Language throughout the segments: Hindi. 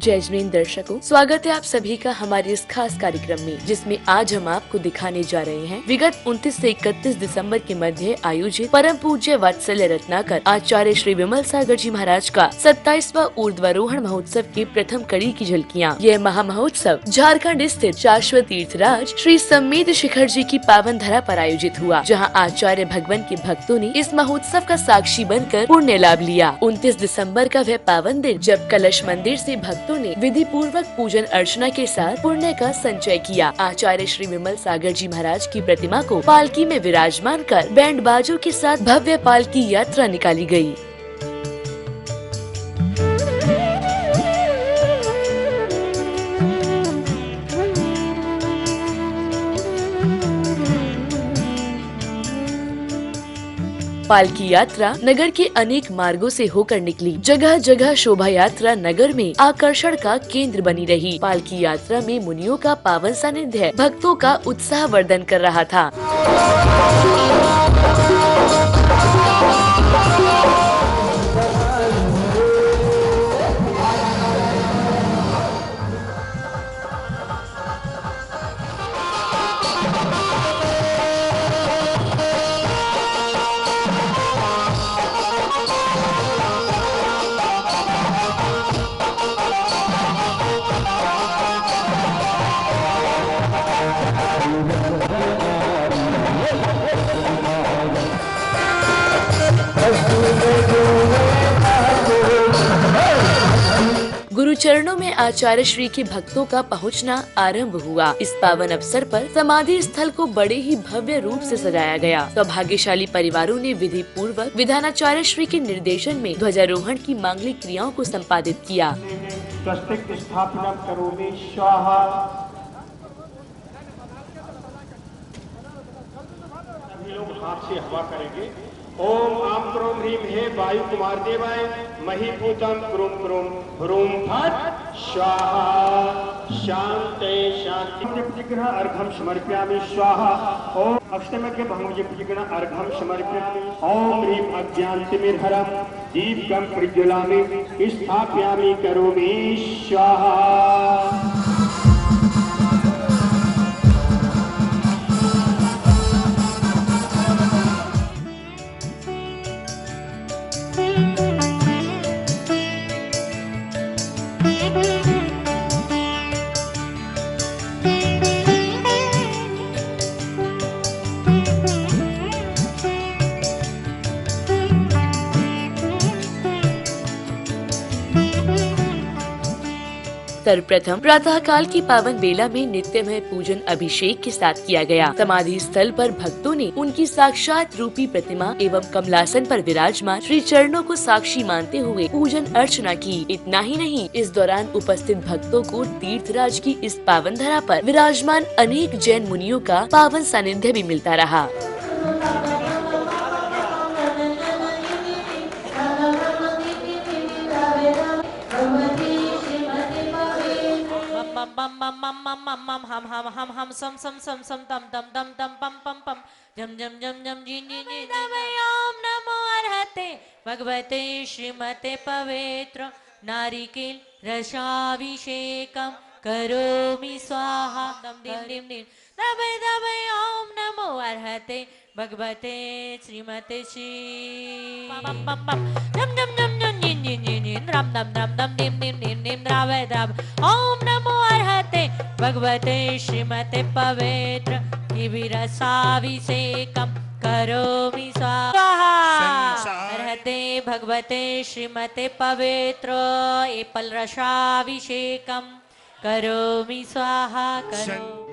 जैजमीन दर्शकों, स्वागत है आप सभी का हमारे इस खास कार्यक्रम में, जिसमें आज हम आपको दिखाने जा रहे हैं विगत 29 से 31 दिसंबर के मध्य आयोजित परम पूज्य वात्सल्य रत्नाकर आचार्य श्री विमल सागर जी महाराज का 27वां ऊर्ध्वारोहण महोत्सव की प्रथम कड़ी की झलकियाँ। यह महामहोत्सव झारखंड स्थित शाश्वत तीर्थराज श्री सम्मेद शिखर जी की पावन धरा पर आयोजित हुआ, जहाँ आचार्य भगवान के भक्तों ने इस महोत्सव का साक्षी बनकर पुण्य लाभ लिया। 29 दिसंबर का वह पावन दिन जब कलश मंदिर से भक्तों ने विधि पूर्वक पूजन अर्चना के साथ पुण्य का संचय किया। आचार्य श्री विमल सागर जी महाराज की प्रतिमा को पालकी में विराजमान कर बैंड बाजों के साथ भव्य पालकी यात्रा निकाली गयी। पालकी यात्रा नगर के अनेक मार्गों से होकर निकली। जगह जगह शोभा यात्रा नगर में आकर्षण का केंद्र बनी रही। पालकी यात्रा में मुनियों का पावन सानिध्य भक्तों का उत्साह वर्धन कर रहा था। गुरु चरणों में आचार्य श्री के भक्तों का पहुंचना आरंभ हुआ। इस पावन अवसर पर समाधि स्थल को बड़े ही भव्य रूप से सजाया गया। सौभाग्यशाली परिवारों ने विधि पूर्वक विधानाचार्य श्री के निर्देशन में ध्वजारोहण की मांगलिक क्रियाओं को संपादित किया। स्वस्तिक स्थापना करोमि स्वाहा। सभी लोग हाथ से हवा करेंगे। ओम आम क्रोम ह्रीम हे वायु कुमार देवाय महीभूतम क्रोम क्रोम ह्रूम फट स्वाहा। शांते शांति प्रतिग्रह अर्घम समर्पयामि स्वाहा। ओम अष्टमज्ञ भंगुज प्रतिग्रह अर्घम समर्पयामि। ओम ह्रीम अज्ञानतिमिर्हरम दीपकम प्रज्वलामि स्थापयामि करोमि स्वाहा। सर्वप्रथम प्रातः काल की पावन बेला में नित्यमय पूजन अभिषेक के साथ किया गया। समाधि स्थल पर भक्तों ने उनकी साक्षात रूपी प्रतिमा एवं कमलासन पर विराजमान श्री चरणों को साक्षी मानते हुए पूजन अर्चना की। इतना ही नहीं, इस दौरान उपस्थित भक्तों को तीर्थराज की इस पावन धरा पर विराजमान अनेक जैन मुनियों का पावन सानिध्य भी मिलता रहा। हम सम सम सम सम तम तम तम तम पम पम पम जम जम जम जम जी जी जी। ओम नमो अर्हते भगवते श्रीमते पवित्र नारिकेल रसाभिषेकम करोमि स्वाहा। दम दिम दिम दिम दबे दबे। ओम नमो अर्हते भगवते श्रीमते श्री पम पम पम जम जम जम जम जी जी जी जी राम दम दम दम दिम दिम दिम दिम द्रावे द्राव। ओम नमो अर्हते भगवते श्रीमते पवित्र रसाभिषेकम करोमि स्वाहा। अर्हते भगवते श्रीमते पवित्र एपल रसाभिषेकम करोमि स्वाहा।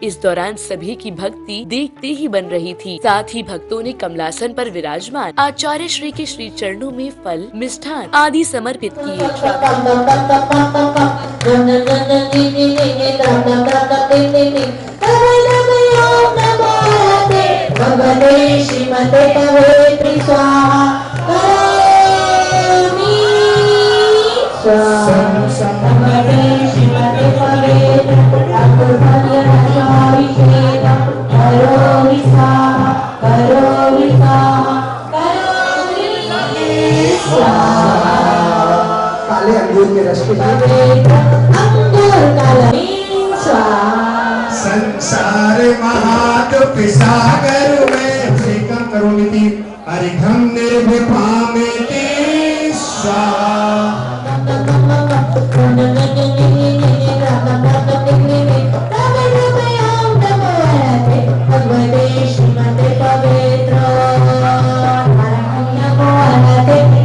इस दौरान सभी की भक्ति देखते ही बन रही थी। साथ ही भक्तों ने कमलासन पर विराजमान आचार्य श्री के श्री चरणों में फल, मिष्ठान आदि समर्पित किए। भगवते श्रीमते पवित्र स्वाहा करोमि स्वाहा। भगवते श्रीमते पवित्र रसाभिषेकम करोमि स्वाहा करोमि स्वाहा करोमि स्वाहा। काले अंगूर के रस के संसार महादुख सागर में अभिषेकं करोमि अर्घ्यं निर्विपामिति स्वाहा।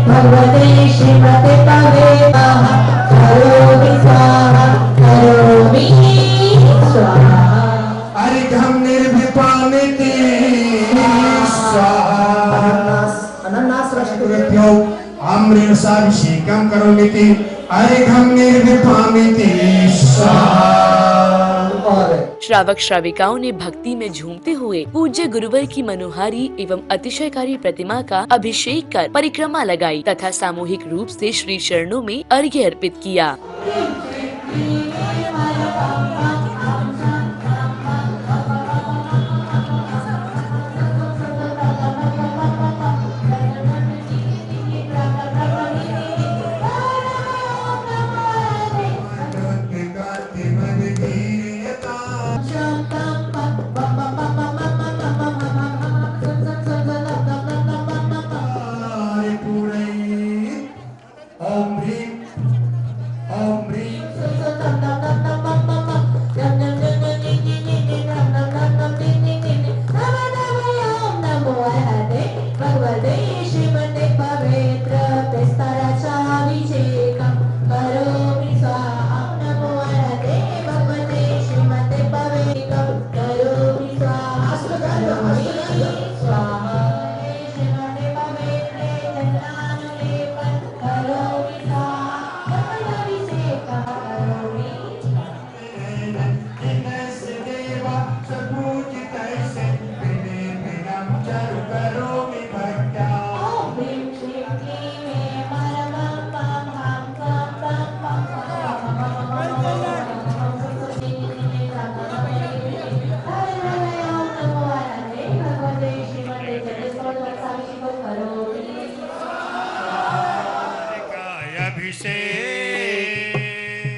भगवते श्रीमते पवेत्र करोमि स्वाहा करोमि स्वाहा। अर्घ्यं निर्विपामिति स्वाहा। गुरुभ्यो अमृतसाभिषेकं करोमि अर्घ्यं निर्विपामिति स्वाहा। श्रावक श्राविकाओं ने भक्ति में झूमते हुए पूज्य गुरुवर की मनोहारी एवं अतिशयकारी प्रतिमा का अभिषेक कर परिक्रमा लगाई तथा सामूहिक रूप से श्री चरणों में अर्घ्य अर्पित किया।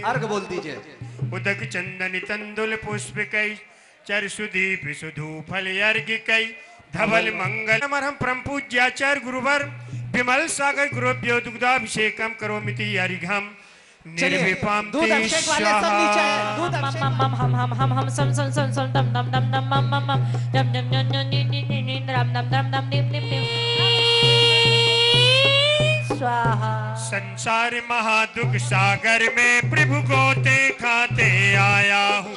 अर्घ बोल दीजिए। उदक चंदन तंदुल पुष्पिकै चरसुदीप सुधूफल अर्घिकै धवल मंगल मरहम परम पूज्याचार्य गुरुवर विमल सागर गुरुभ्यो दुग्धाभिषेकम करोमिति अर्घ्यं निर्विपामिति स्वाहा। संसार महादुख सागर में प्रभु को खाते आया हूँ।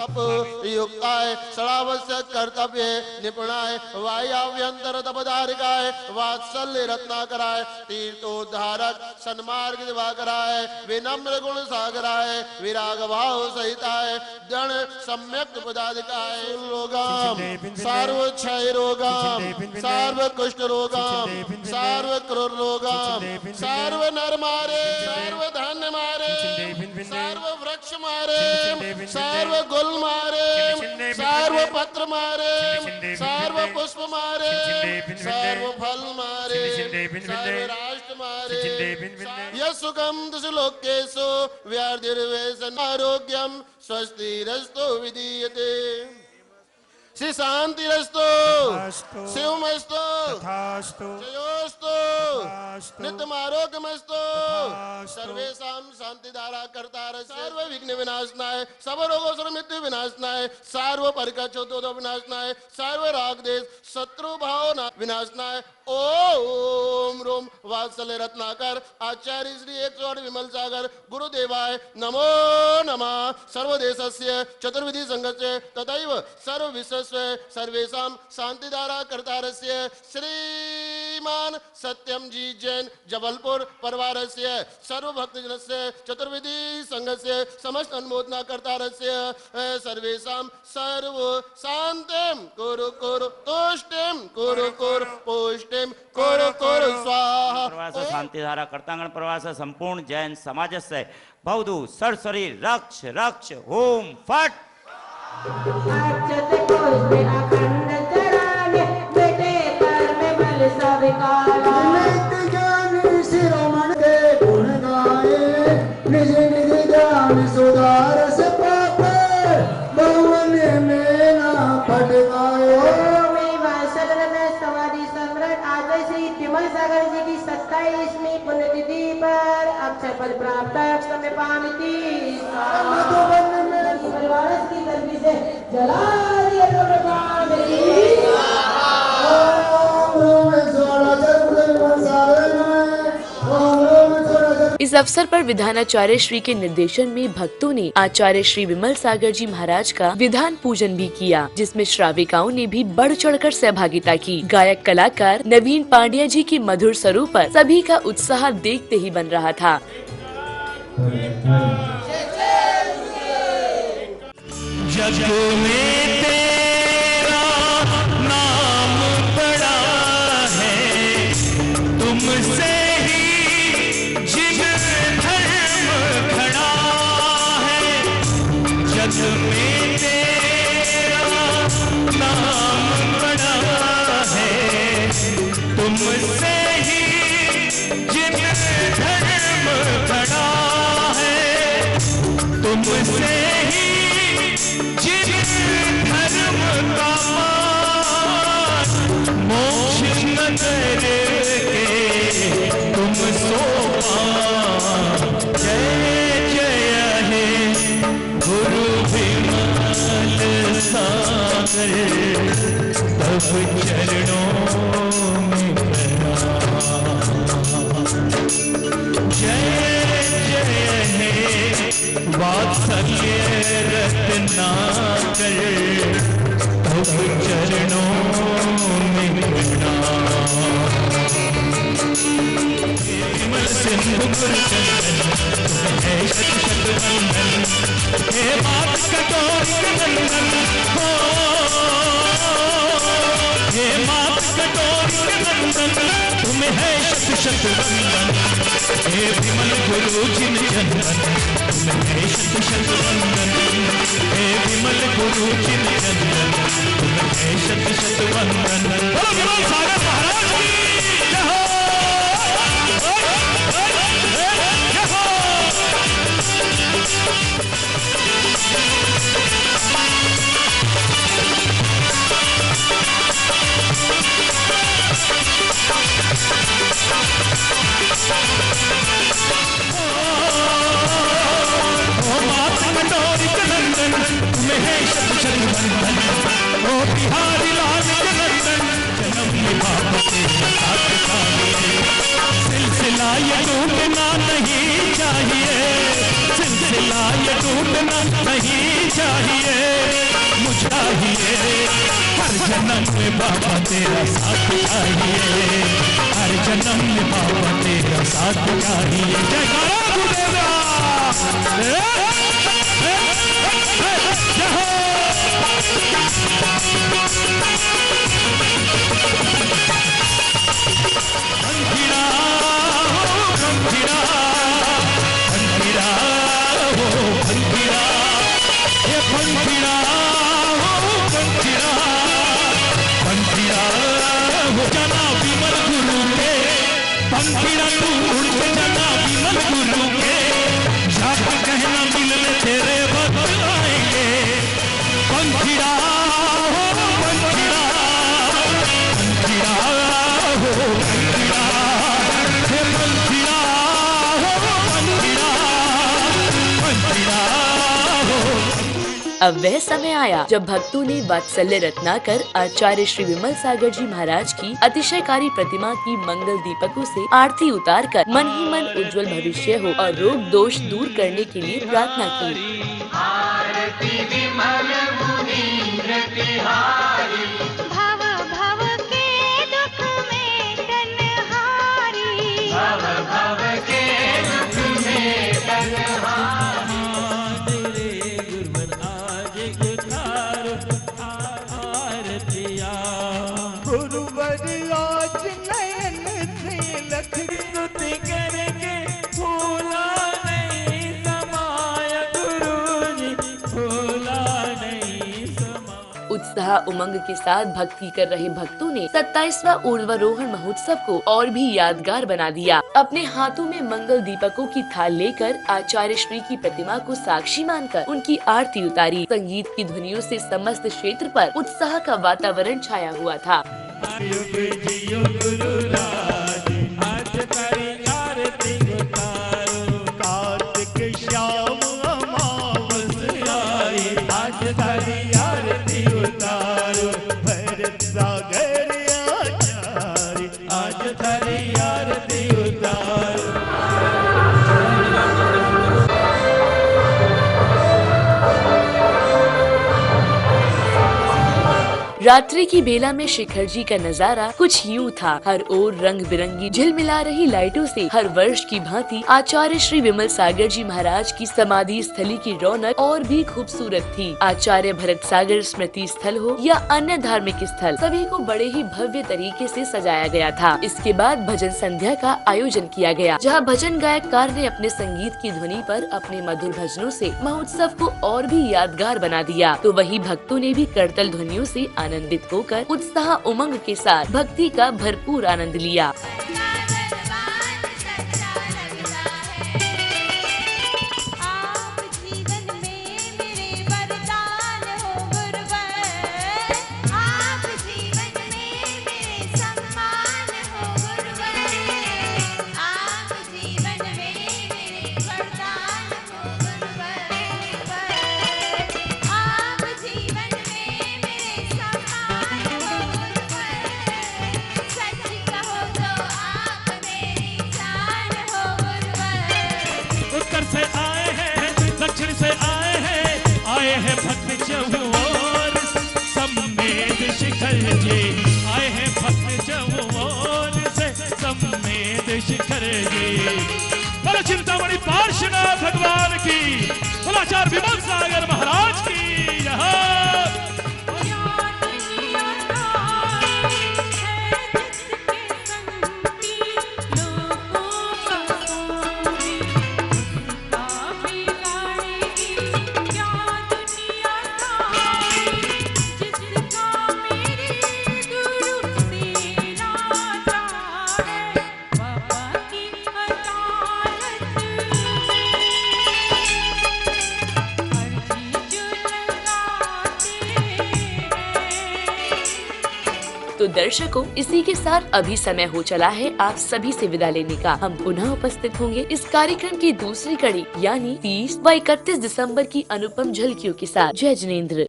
युक्ताय षडावश्य कर्तव्य निपुणाय वायाव्यंतर तपधारिकाय वात्सल्य रत्नाकराय तीर्थोद्धारक सन्मार्ग दिवाकराय विनम्र गुण सागराय विराग भाव सहिताय गण सम्यक पदाधिकाय रोगाम सर्व क्षय रोगाम सर्व कुष्ठ रोगाम सर्व क्रूर रोगाम सर्व नर मारे सर्व धन्य मारे सर्व वृक्ष मारे सर्व गुल मारे सर्व पत्र मारे सर्व पुष्प मारे सर्व फल मारे सर्व राष्ट्र मारे यशुकम दुष्लोकेशु व्याधिर्वेशन आरोग्यम स्वस्तिरस्तु विधीयते। श्री शांतिरस्तु शिवमस्तु जयोस्तु नित्यम आरोग्यमस्तु सर्वेषां शांतिधारा कर्तार सर्व विघ्न विनाशनाय सर्व रोगों सर्व मृत्यु विनाशनाय सर्व परिकचोदो विनाशनाय सर्व राग देश शत्रु भाव विनाशनाय ओम रोम वात्सल्य रत्नाकर आचार्य श्री 108 विमल सागर गुरुदेवाय नमो नमः। सर्वदेशस्य चतुर्विधि संघस्य तथैव सर्व विश्वस्य सर्वेषां शांतिधारा कर्तारस्य श्रीमान सत्यम जी जैन जबलपुर परिवारस्य सर्व भक्तजनस्य चतुर्विधि संघस्य समस्त अनुमोदना कर्तारस्य सर्वेषां सर्व शांतिं कुरु कुरु तुष्टिं कुरु कुरु पुष्टिं कुरु कुरु स्वाहा। प्रवास शांतिधारा कर्तांगण प्रवास संपूर्ण जैन समाज से बहुदू सरसरी रक्ष रक्ष ओम फट। निज निज ज्ञान सुधार से सागर जी की 27वीं पुण्यतिथि पर अक्षय पद प्राप्त समय पामिति परिवार की तरफ से जला दिया इस अवसर पर विधानाचार्य श्री के निर्देशन में भक्तों ने आचार्य श्री विमल सागर जी महाराज का विधान पूजन भी किया, जिसमें श्राविकाओं ने भी बढ़ चढ़कर सहभागिता की। गायक कलाकार नवीन पांड्या जी की मधुर स्वरूप पर सभी का उत्साह देखते ही बन रहा था। जग में तेरा नाम बड़ा है, तुमसे ही जिग धर्म खड़ा है। जग में तेरा नाम बड़ा है, तुमसे ही जिग धर्म खड़ा है। तुमसे ही जिन धर्म का मान मोक्ष नगर के तुम सोपान। जय जय हे गुरु विमल सागर, तब चरणों में प्रणाम। जय जय हे वात्सल्य रत्नाकर, तब चरणों में प्रणाम। विमल सिंधु गुरचंदन, है शत शत वंदन। हे बात कटोरी नंदन हो, हे मात कटोरी नंदन, तुम्हें है शत शत वंदन। हे विमल गुरु जिन चंदन, तुम्हें है शत शत वंदन। हे विमल गुरु जिन चंदन, तुम्हें है शत शत वंदन। बोलो विमल सागर महाराज की जय हो। जय हो। तुम्हें है शत शत वंदन। ओ बिहारी लाल नंदन, जन्म निभाव तेरा साथ चाहिए। सिलसिला ये टूटना नहीं चाहिए, सिलसिला ये टूटना नहीं चाहिए। मुझे चाहिए हर जन्म में बाबा तेरा साथ चाहिए, हर जन्म में बाबा तेरा साथ चाहिए। जयकारा गुरुदेवा। पंखीड़ा पंखीड़ा पंखीड़ा हो पंखीड़ा, ये पंखीड़ा हो पंखीड़ा, पंखीड़ा हो जना विमल गुरु के। पंखीड़ा तू उड़ के जना विमल गुरु के, जाकर कहना मिलने तेरे भक्त आएंगे। पंखीड़ा हो पंखीड़ा, पंखीड़ा हो पंखीड़ा, हे पंखीड़ा हो पंखीड़ा, पंखीड़ा हो। अब वह समय आया जब भक्तों ने वात्सल्य रत्नाकर आचार्य श्री विमल सागर जी महाराज की अतिशयकारी प्रतिमा की मंगल दीपकों से आरती उतारकर मन ही मन उज्जवल भविष्य हो और रोग दोष दूर करने के लिए प्रार्थना की। भव भव के दुख में तन्हारी, भव भव के दुख में तन्हारी। गुरुवर आज नयन से लख स्तुति करके भूला नहीं समाया। गुरुजी भूला नहीं समाया। उत्साह उमंग के साथ भक्ति कर रहे भक्तों ने 27वां ऊर्ध्वारोहण महोत्सव को और भी यादगार बना दिया। अपने हाथों में मंगल दीपकों की थाल लेकर आचार्य श्री की प्रतिमा को साक्षी मानकर उनकी आरती उतारी। संगीत की ध्वनियों से समस्त क्षेत्र पर उत्साह का वातावरण छाया हुआ था। जियो गुरु राज धरी आरती उतार। रात्रि की बेला में शिखर जी का नजारा कुछ यूं था। हर ओर रंग बिरंगी झिलमिला रही लाइटों से हर वर्ष की भांति आचार्य श्री विमल सागर जी महाराज की समाधि स्थली की रौनक और भी खूबसूरत थी। आचार्य भरत सागर स्मृति स्थल हो या अन्य धार्मिक स्थल, सभी को बड़े ही भव्य तरीके से सजाया गया था। इसके बाद भजन संध्या का आयोजन किया गया, जहाँ भजन गायककार ने अपने संगीत की ध्वनि पर अपने मधुर भजनों से महोत्सव को और भी यादगार बना दिया। तो वही भक्तों ने भी करतल ध्वनियों से आनंदित होकर उत्साह उमंग के साथ भक्ति का भरपूर आनंद लिया। उत्तर से आए हैं, दक्षिण से आए हैं भक्त चहुओर सम्मेद शिखर जी, आए हैं भक्त चहुओर से सम्मेद शिखर जी। बोलो चिंतामणि पार्श्वनाथ भगवान की, बोलो आचार्य विमल सागर महाराज की यहाँ। तो दर्शकों, इसी के साथ अभी समय हो चला है आप सभी से विदा लेने का। हम पुनः उपस्थित होंगे इस कार्यक्रम की दूसरी कड़ी यानी 30 व 31 दिसंबर की अनुपम झलकियों के साथ। जय जिनेंद्र।